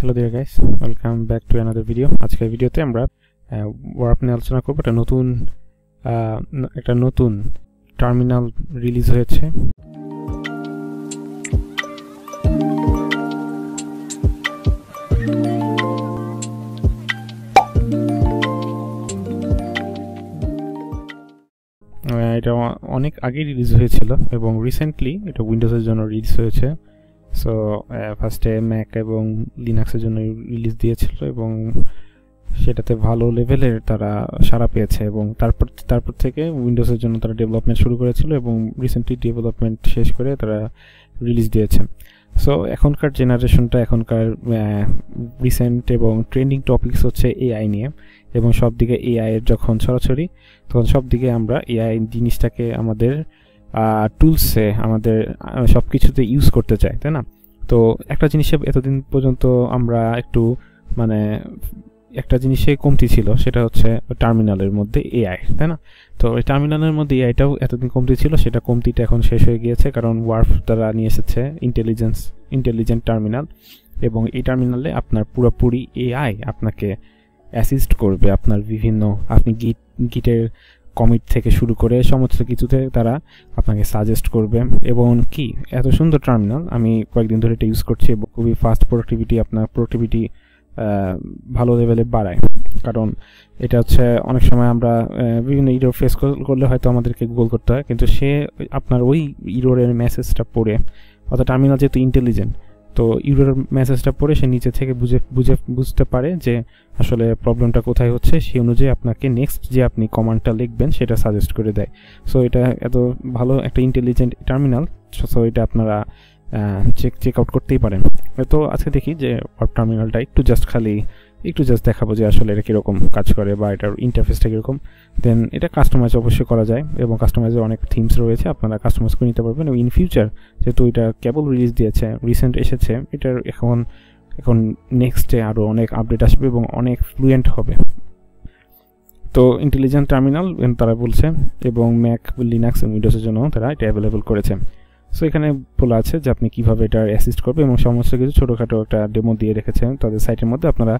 Hello there guys, welcome back to another video. আজকের ভিডিওতে আমরা ওয়ার্প নিয়ে আলোচনা করব। একটা নতুন টার্মিনাল রিলিজ হয়েছে। এটা অনেক আগে রিলিজ হয়েছিল এবং রিসেন্টলি এটা উইন্ডোজের জন্য রিলিজ হয়েছে। সো ফার্স্টে ম্যাক এবং লিনাক্সের জন্য রিলিজ দিয়েছিল এবং সেটাতে ভালো লেভেলের তারা সাড়া পেয়েছে এবং তারপর থেকে উইন্ডোজের জন্য তারা ডেভেলপমেন্ট শুরু করেছিল এবং রিসেন্টলি ডেভেলপমেন্ট শেষ করে তারা রিলিজ দিয়েছে। সো এখনকার জেনারেশনটা এখনকার রিসেন্ট এবং ট্রেন্ডিং টপিকস হচ্ছে এআই নিয়ে এবং সব দিকে এআই এর যখন ছড়াছড়ি তখন সব দিকে আমরা এআই জিনিসটাকে আমাদের টুলসে আমাদের সব কিছুতে ইউজ করতে চাই, তাই না? তো একটা জিনিসে এতদিন পর্যন্ত আমরা একটু একটা জিনিসে কমতি ছিল, সেটা হচ্ছে টার্মিনালের মধ্যে এআই, তাই না? তো এই টার্মিনালের মধ্যে এআইটাও এতদিন কমতি ছিল, সেটা কমতিটা এখন শেষ হয়ে গিয়েছে কারণ ওয়ার্প তারা নিয়ে এসেছে ইন্টেলিজেন্ট টার্মিনাল এবং এই টার্মিনালে আপনার পুরোপুরি এআই আপনাকে অ্যাসিস্ট করবে। আপনার বিভিন্ন আপনি গিটের কমিট থেকে শুরু করে সমস্ত কিছুতে তারা আপনাকে সাজেস্ট করবে এবং কি এত সুন্দর টার্মিনাল আমি কয়েকদিন ধরে এটা ইউজ করছি এবং খুবই ফাস্ট আপনার প্রোডাক্টিভিটি ভালো লেভেলে বাড়ায়। কারণ এটা হচ্ছে অনেক সময় আমরা বিভিন্ন ইরোর ফেস করলে হয়তো আমাদেরকে গুগল করতে হয়, কিন্তু সে আপনার ওই ইরোরের মেসেজটা পড়ে, অর্থাৎ টার্মিনাল যেহেতু ইন্টেলিজেন্ট, তো ইউরোর মেসেজটা পড়ে সে নিচে থেকে বুঝতে পারে যে আসলে প্রবলেমটা কোথায় হচ্ছে, সেই অনুযায়ী আপনাকে নেক্সট যে আপনি কমান্ডটা লিখবেন সেটা সাজেস্ট করে দেয়। সো এটা এত ভালো একটা ইন্টেলিজেন্ট টার্মিনাল, সো এটা আপনারা চেক আউট করতেই পারেন। তো আজকে দেখি যে টার্মিনালটা একটু জাস্ট দেখাবো যে আসলে এটা কীরকম কাজ করে বা এটার ইন্টারফেসটা কীরকম। দেন এটা কাস্টমাইজ অবশ্যই করা যায় এবং কাস্টমাইজের অনেক থিমস রয়েছে, আপনারা কাস্টমাইজ করে নিতে পারবেন এবং ইন ফিউচার যেহেতু এটা কেবল রিলিজ দিয়েছে, রিসেন্ট এসেছে, এটার এখন নেক্সটে আরও অনেক আপডেট আসবে এবং অনেক ফ্লুয়েন্ট হবে। তো ইন্টেলিজেন্ট টার্মিনাল তারা বলছে এবং ম্যাক, লিনাক্স এবং উইন্ডোজের জন্য তারা এটা অ্যাভেলেবল করেছে। সো এখানে বলা আছে যে আপনি কীভাবে এটা অ্যাসিস্ট করবে এবং সমস্ত কিছু ছোটোখাটো একটা ডেমো দিয়ে রেখেছে তাদের সাইটের মধ্যে। আপনারা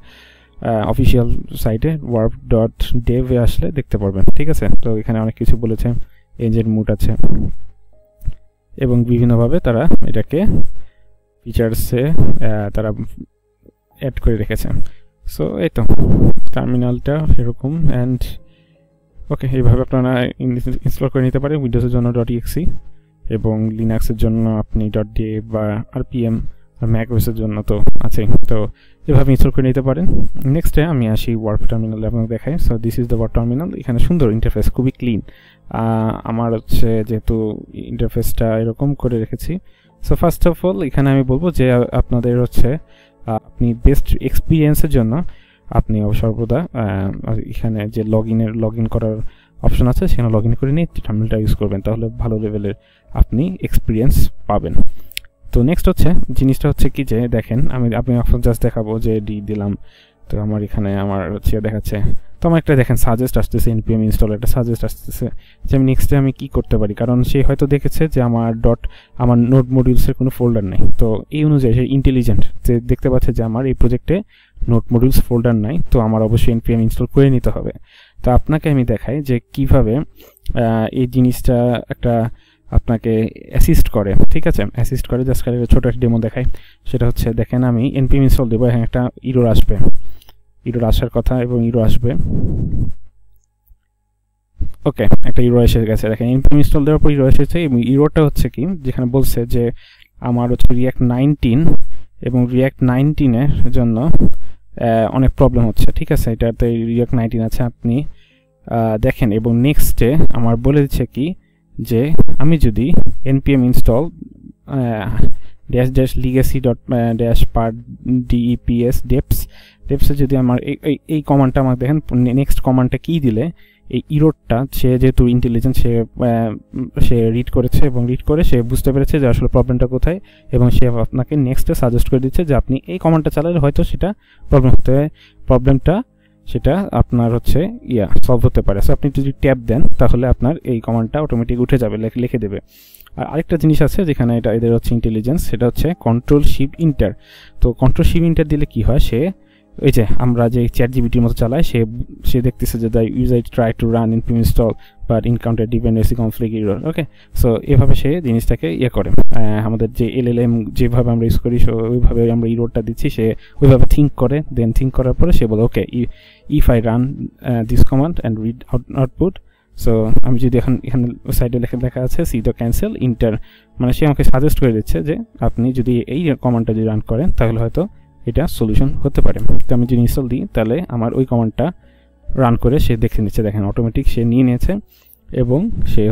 অফিসিয়াল সাইটে warp.dev এ আসলে দেখতে পারবেন, ঠিক আছে? তো এখানে অনেক কিছু বলেছে, এঞ্জেল মুড আছে এবং বিভিন্নভাবে তারা এটাকে ফিচার্সে তারা অ্যাড করে রেখেছে। সো এই তো টার্মিনালটা এরকম অ্যান্ড ওকে, এইভাবে আপনারা ইনস্টল করে নিতে পারেন। উইন্ডোজের জন্য .exe এবং লিনাক্সের জন্য আপনি .da বা rpm আর ম্যাক ওএসের জন্য তো আছেই। তো এভাবে ইনস্টল করে নিতে পারেন। নেক্সটে আমি আসি ওয়ার্প টার্মিনালে আপনাকে দেখাই। So this is the warp terminal. এখানে সুন্দর ইন্টারফেস, খুবই ক্লিন। আমার হচ্ছে যেহেতু ইন্টারফেসটা এরকম করে রেখেছি, সো ফার্স্ট অফ অল এখানে আমি বলবো যে আপনাদের হচ্ছে আপনি বেস্ট এক্সপিরিয়েন্সের জন্য আপনি সর্বদা এখানে যে লগ ইন করার অপশন আছে সেখানে লগ ইন করে নিয়ে টার্মিনালটা ইউজ করবেন, তাহলে ভালো লেভেলের আপনি এক্সপিরিয়েন্স পাবেন। তো নেক্সট হচ্ছে জিনিসটা হচ্ছে কি যে দেখেন, আপনি এখন জাস্ট দেখাবো যে দিলাম, তো আমার এখানে হচ্ছে দেখাচ্ছে, তো আমার একটা দেখেন সাজেস্ট আসতেছে, npm ইনস্টল একটা সাজেস্ট আসতেছে যে আমি নেক্সটে আমি কী করতে পারি। কারণ সে হয়তো দেখেছে যে আমার নোড মডিউলসের কোনো ফোল্ডার নেই, তো এই অনুযায়ী সে ইন্টেলিজেন্ট যে দেখতে পাচ্ছে যে আমার এই প্রজেক্টে নোড মডিউলস ফোল্ডার নাই, তো আমার অবশ্যই npm ইনস্টল করে নিতে হবে। তো আপনাকে আমি দেখাই যে কিভাবে এই জিনিসটা আপনাকে অ্যাসিস্ট করে, ঠিক আছে? অ্যাসিস্ট করে জাস্ট ছোটো একটা ডেমো দেখাই। সেটা হচ্ছে দেখেন, আমি npm ইনস্টল দেবো, এখানে একটা ইরোর আসার কথা এবং ইরোর আসবে। ওকে, একটা ইরোর এসে গেছে, দেখেন npm ইনস্টল দেওয়ার পর ইরোর এসেছে এবং ইরোরটা হচ্ছে কি, যেখানে বলছে যে আমার হচ্ছে React 19 এবং React 19 এর জন্য অনেক প্রবলেম হচ্ছে, ঠিক আছে? এটাতে React 19 আছে, আপনি দেখেন। এবং নেক্সটে আমার বলে দিচ্ছে কি যে আমি যদি npm install -legacy.-part-deps যদি আমার এই কমান্ডটা আমাকে দেখেন, নেক্সট কমান্ডটা কি দিলে এই ইরোরটা সে যেহেতু ইন্টেলিজেন্ট সে রিড করেছে এবং রিড করে সে বুঝতে পেরেছে যে আসলে প্রবলেমটা কোথায় এবং সে আপনাকে নেক্সটে সাজেস্ট করে দিচ্ছে যে আপনি এই কমান্ডটা চালালে হয়তো সেটা প্রবলেমটা সেটা আপনার হচ্ছে সলভ হতে পারে। সো আপনি যদি ট্যাব দেন তাহলে আপনার এই কমান্ডটা অটোমেটিক উঠে যাবে, লিখে দেবে। আর আরেকটা জিনিস আছে যেখানে এটা এদের হচ্ছে ইন্টেলিজেন্স, সেটা হচ্ছে কন্ট্রোল শিফট ইন্টার। তো কন্ট্রোল শিফট ইন্টার দিলে কি হয়, সে ওই যে আমরা যে ChatGPTর মতো চালাই, সে দেখতেছে যে the user try to run npm install but encounter dependency conflict error. Okay, so এভাবে সে জিনিসটাকে করে। আমাদের যে LLM যেভাবে আমরা ইউজ করি ওইভাবে আমরা ইরোরটা দিচ্ছি, সে ওইভাবে থিঙ্ক করে, দেন থিঙ্ক করার পরে সে বলে okay if I run this command and read output. So আমি যদি এখানে সাইডে লেখা আছে সি দ্য ক্যান্সেল ইন্টার, মানে সে আমাকে সাজেস্ট করে দিচ্ছে যে আপনি যদি এই কমান্ডটা যদি রান করেন তাহলে হয়তো এটা সলিউশন হতে পারে। তো আমি যদি ইনস্টল দিই তাহলে আমার ওই কমান্ডটা রান করে সে দেখে নিচ্ছে, দেখেন অটোমেটিক সে নিয়ে নিয়েছে এবং সে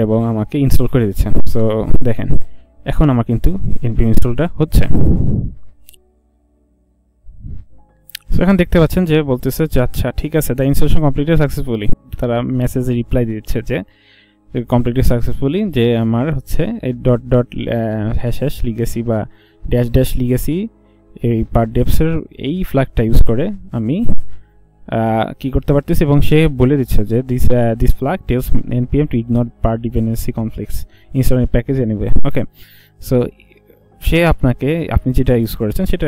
এবং আমাকে ইনস্টল করে দিচ্ছে। সো দেখেন এখন আমার কিন্তু npm ইনস্টলটা হচ্ছে। সো এখন দেখতে পাচ্ছেন যে বলতেছে যে আচ্ছা ঠিক আছে, দ্য ইনস্টলেশন কমপ্লিটেড সাকসেসফুলি। তারা মেসেজে রিপ্লাই দিচ্ছে যে কমপ্লিটেড সাকসেসফুলি, যে আমার হচ্ছে এই .. লিগেসি বা -- লিগেসি এই পার ডেপসের এই ফ্ল্যাগটা ইউজ করে আমি কি করতে পারতেছি, এবং সে বলে দিচ্ছে যে this flag tells npm to ignore peer dependency conflicts install package anyway. Okay, so সে আপনি যেটা ইউজ করেছেন সেটা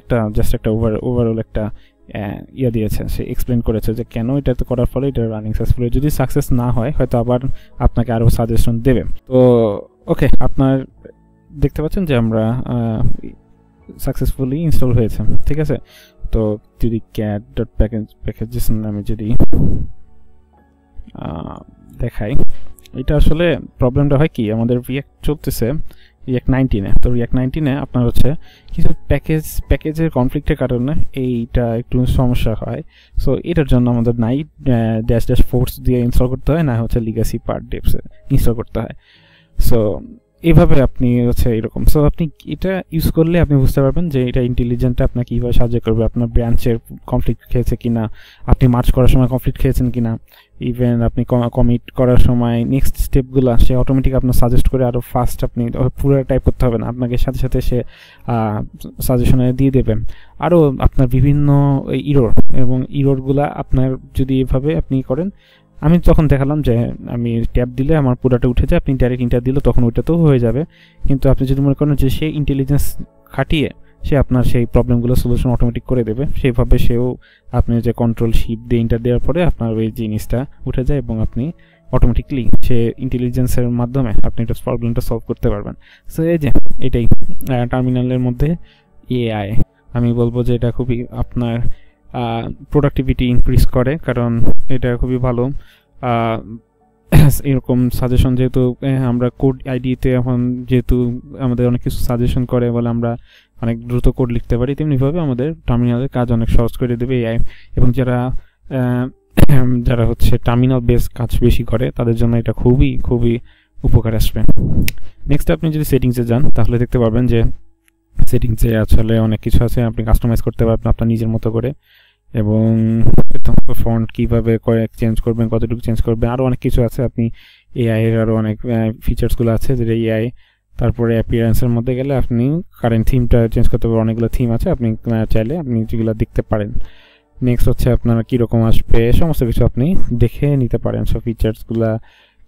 একটা জাস্ট একটা ওভারঅল একটা দিয়েছে, সে এক্সপ্লেন করেছে যে কেন এটাতে করার ফলে এটা রানিং সাকসেসফুলি, যদি সাকসেস না হয় হয়তো আবার আপনাকে আরও সাজেশন দেবে। তো ওকে, আপনার দেখতে পাচ্ছেন যে আমরা সাকসেসফুলি ইনস্টল হয়েছে, ঠিক আছে। তো যদি cat.packages নামে যদি দেখাই, এটা আসলে প্রবলেমটা হয় কি, আমাদের রিঅ্যাক্ট চলতেছে রিঅ্যাক্ট 19-এ। তো রিঅ্যাক্ট 19-এ আপনার হচ্ছে কিছু প্যাকেজের কনফ্লিক্টের কারণে এইটা একটু সমস্যা হয়। সো এটার জন্য আমাদের নাই --force দিয়ে ইনস্টল করতে হয়, না হচ্ছে লিগাসি পার্ট ডেপস ইনস্টল করতে হয়। সো এইভাবে আপনি হচ্ছে এরকম। সো আপনি এটা ইউজ করলে আপনি বুঝতে পারবেন যে এটা ইন্টেলিজেন্টটা আপনাকে কীভাবে সাহায্য করবে, আপনার ব্রাঞ্চের কনফ্লিক্ট খেয়েছে কিনা, আপনি মার্চ করার সময় কনফ্লিক্ট খেয়েছেন কিনা, ইভেন আপনি কমিট করার সময় নেক্সট স্টেপগুলো সে অটোমেটিক আপনার সাজেস্ট করে আরও ফাস্ট, আপনি পুরো টাইপ করতে হবে না, আপনাকে সাথে সাথে সে সাজেশনে দিয়ে দেবেন। আরও আপনার বিভিন্ন ইরোরগুলা আপনার যদি এভাবে আপনি করেন, আমি তখন দেখালাম যে আমি ট্যাব দিলে আমার পুরোটা উঠে যায়, আপনি ডাইরেক্ট ইন্টার দিলে তখন ওইটাতেও হয়ে যাবে। কিন্তু আপনি যদি মনে করেন যে সে ইন্টেলিজেন্স খাটিয়ে সে আপনার সেই প্রবলেমগুলো সলিউশন অটোমেটিক করে দেবে, সেইভাবে সেও আপনি যে কন্ট্রোল শিফট দিয়ে ইন্টার দেওয়ার পরে আপনার ওই জিনিসটা উঠে যায় এবং আপনি অটোমেটিকলি সে ইন্টেলিজেন্সের মাধ্যমে আপনি এটা প্রবলেমটা সলভ করতে পারবেন। সো এই যে এটাই টার্মিনালের মধ্যে AI, আমি বলবো যে এটা খুবই আপনার প্রোডাক্টিভিটি ইনক্রিজ করে, কারণ এটা খুবই ভালো। এরকম সাজেশন যেহেতু আমরা কোড আইডিতে এখন যেহেতু আমাদের অনেক কিছু সাজেশন করে বলে আমরা অনেক দ্রুত কোড লিখতে পারি, তেমনিভাবে আমাদের টার্মিনালের কাজ অনেক সহজ করে দেবে AI। এবং যারা হচ্ছে টার্মিনাল বেস কাজ বেশি করে তাদের জন্য এটা খুবই খুবই উপকার আসবে। নেক্সট আপনি যদি সেটিংসে যান তাহলে দেখতে পারবেন যে সেটিংসে আসলে অনেক কিছু আছে, আপনি কাস্টমাইজ করতে পারবেন আপনার নিজের মতো করে, এবং ফন্ট কীভাবে চেঞ্জ করবেন, কতটুকু চেঞ্জ করবেন, আরও অনেক কিছু আছে। আপনি AI এর আরও অনেক ফিচার্সগুলো আছে যেটা AI। তারপরে অ্যাপিয়ারেন্সের মধ্যে গেলে আপনি কারেন্ট থিমটা চেঞ্জ করতে পারবেন, অনেকগুলো থিম আছে, আপনি চাইলে আপনি যেগুলো দেখতে পারেন। নেক্সট হচ্ছে আপনার কীরকম আসবে সমস্ত কিছু আপনি দেখে নিতে পারেন, সব ফিচার্সগুলো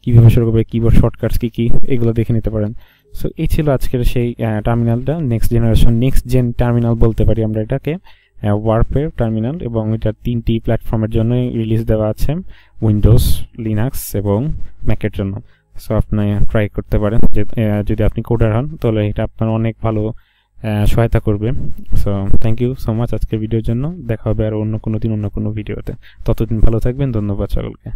কীভাবে শুরু করবে, কিবোর্ড শর্টকাটস কী এগুলো দেখে নিতে পারেন। সো এই ছিল আজকের সেই টার্মিনালটা, নেক্সট জেন টার্মিনাল বলতে পারি আমরা এটাকে, ওয়ার্পের টার্মিনাল, এবং এটা 3টি প্ল্যাটফর্মের জন্য রিলিজ দেওয়া আছে, উইন্ডোজ, লিনাক্স এবং ম্যাকের জন্য। সো আপনি ট্রাই করতে পারেন, যদি আপনি কোডার হন তাহলে এটা আপনার অনেক ভালো সহায়তা করবে। So thank you so much আজকের ভিডিওর জন্য। দেখা হবে আর অন্য কোনো দিন অন্য কোনো ভিডিওতে, ততদিন ভালো থাকবেন। ধন্যবাদ সকলকে।